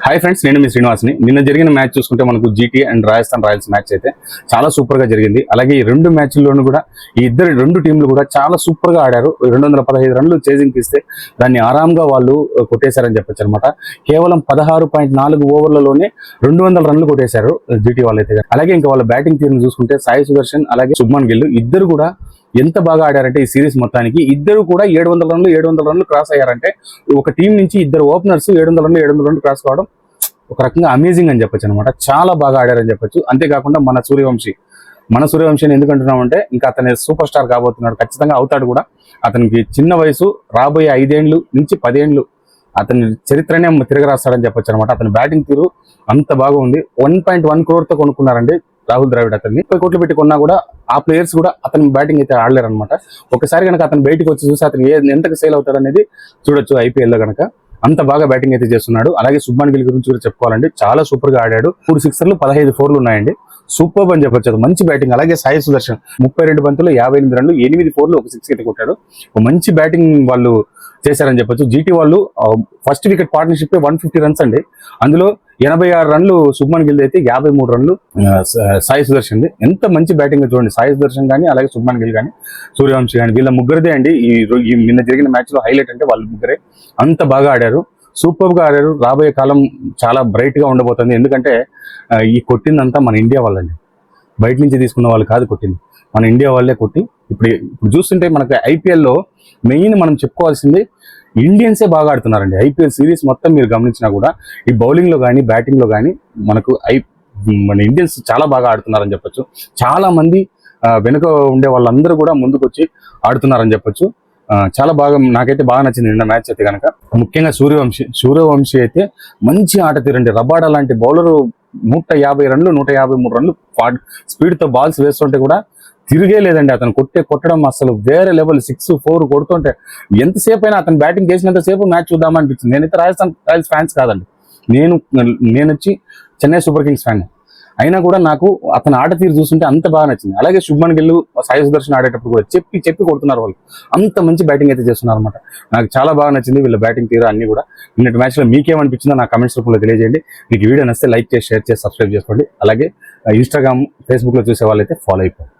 Hi friends, నేను మీ శ్రీనివాస్ని. నిన్న జరిగిన మ్యాచ్ చూసుకుంటే మనకు GT and Rajasthan Royals match అయితే చాలా సూపర్గా జరిగింది. అలాగే ఈ రెండు మ్యాచ్ల్లోనూ కూడా ఈ రెండు టీంలు కూడా చాలా సూపర్గా ఆడారు. 215 రన్లు చేజింగ్ ఇస్తే దాన్ని ఆరాంగా వాళ్ళు కొట్టేశారని చెప్పొచ్చు అనమాట. కేవలం 16.4 ఓవర్లలోనే 200 రన్లు కొట్టేశారు జీటీ వాళ్ళైతే. అలాగే ఇంకా వాళ్ళ బ్యాటింగ్ తీరును చూసుకుంటే సాయి సుదర్శన్ అలాగే శుభ్మన్ గిల్ ఇద్దరు కూడా ఎంత బాగా ఆడారంటే ఈ సిరీస్ మొత్తానికి ఇద్దరు కూడా 700 రన్లు క్రాస్ అయ్యారంటే ఒక టీం నుంచి ఇద్దరు ఓపెనర్స్ 700 రన్లు క్రాస్ కావడం ఒక రకంగా అమేజింగ్ అని చెప్పొచ్చు అనమాట. చాలా బాగా ఆడారని చెప్పొచ్చు. అంతేకాకుండా మన సూర్యవంశిని ఎందుకంటున్నామంటే ఇంకా అతని సూపర్ స్టార్ కాబోతున్నాడు, ఖచ్చితంగా అవుతాడు కూడా. అతనికి చిన్న వయసు, రాబోయే 5 ఏళ్ళు నుంచి 10 ఏళ్ళు అతని చరిత్రనే తిరగరాస్తాడని చెప్పొచ్చు అనమాట. అతని బ్యాటింగ్ తీరు అంత బాగా ఉంది. 1.1 crore కొనుక్కున్నారండి రాహుల్ ద్రావిడ్. అతన్ని 30 కోట్లు పెట్టి కొన్నా కూడా ఆ ప్లేయర్స్ కూడా అతని బ్యాటింగ్ అయితే ఆడలేరు అనమాట. ఒకసారి కనుక అతను బయటకు వచ్చి చూసి అతను ఎంతకు సేల్ అవుతాడు అనేది చూడొచ్చు ఐపీఎల్లో కనుక. అంత బాగా బ్యాటింగ్ అయితే చేస్తున్నాడు. అలాగే శుభ్మన్ గిల్ గురించి కూడా చెప్పుకోవాలండి, చాలా సూపర్ గా ఆడాడు. 3 సిక్సర్లు 15 4లు ఉన్నాయండి. సూపర్ అని చెప్పొచ్చు, మంచి బ్యాటింగ్. అలాగే సాయి సుదర్శన్ 32 బంతులు 58 రన్లు 8 4లు 1 6 అయితే కొట్టాడు. మంచి బ్యాటింగ్ వాళ్ళు చేశారని చెప్పొచ్చు. జీటీ వాళ్ళు ఫస్ట్ వికెట్ పార్ట్నర్షిప్ 150 రన్స్ అండి. అందులో 86 రన్లు శుభ్మన్ గిల్ అయితే 53 రన్లు సాయి సుదర్శన్. ఎంత మంచి బ్యాటింగ్ చూడండి. సాయి సుదర్శన్ కానీ అలాగే శుభ్మన్ గిల్ కానీ సూర్యవంశి కానీ వీళ్ళ ముగ్గురిదే అండి ఈ నిన్న జరిగిన మ్యాచ్ లో హైలైట్ అంటే వాళ్ళ ముగ్గురే. అంత బాగా ఆడారు, సూపర్ గా ఆడారు. రాబోయే కాలం చాలా బ్రైట్ గా ఉండబోతుంది. ఎందుకంటే ఈ కొట్టిందంతా మన ఇండియా వాళ్ళండి, బయట నుంచి తీసుకున్న వాళ్ళు కాదు కొట్టింది, మన ఇండియా వాళ్ళే కొట్టి. ఇప్పుడు చూస్తుంటే మనకి ఐపీఎల్లో మెయిన్ మనం చెప్పుకోవాల్సింది ఇండియన్సే బాగా ఆడుతున్నారండి. ఐపీఎల్ సిరీస్ మొత్తం మీరు గమనించినా కూడా ఈ బౌలింగ్ లో కానీ బ్యాటింగ్ లో కానీ మన ఇండియన్స్ చాలా బాగా ఆడుతున్నారని చెప్పొచ్చు. చాలా మంది వెనుక ఉండే వాళ్ళందరూ కూడా ముందుకు వచ్చి ఆడుతున్నారని చెప్పొచ్చు. చాలా బాగా, నాకైతే బాగా నచ్చింది నిన్న మ్యాచ్ అయితే కనుక. ముఖ్యంగా సూర్యవంశి అయితే మంచి ఆట తీరండి. రబాడా లాంటి బౌలరు 150 రన్లు 153 రన్లు స్పీడ్ తో బాల్స్ వేస్తుంటే కూడా తిరిగే లేదండి. అతను కొట్టడం అసలు వేరే లెవెల్. 6 4 కొడుతుంటే ఎంతసేపు అయినా అతను బ్యాటింగ్ చేసినంతసేపు మ్యాచ్ చూద్దామనిపించింది. నేనైతే రాజస్థాన్ రాయల్స్ ఫ్యాన్స్ కాదండి, నేను వచ్చి చెన్నై సూపర్ కింగ్స్ ఫ్యాన్. అయినా కూడా నాకు అతని ఆట తీరు చూస్తుంటే అంత బాగా నచ్చింది. అలాగే శుభ్మన్ గిల్ సాయి సుదర్శన్ ఆడేటప్పుడు కూడా చెప్పి కొడుతున్నారు వాళ్ళు. అంత మంచి బ్యాటింగ్ అయితే చేస్తున్నారు అనమాట. నాకు చాలా బాగా నచ్చింది వీళ్ళ బ్యాటింగ్ తీరు అన్ని కూడా. నిన్నటి మ్యాచ్ లో మీకేమనిపించిందో నా కమెంట్స్ రూపంలో తెలియజేయండి. మీకు వీడియో నచ్చితే లైక్ చేసి, షేర్ చేసి, సబ్స్క్రైబ్ చేసుకోండి. అలాగే ఇన్స్టాగ్రామ్, ఫేస్బుక్ లో చూసే వాళ్ళైతే ఫాలో అయిపోండి.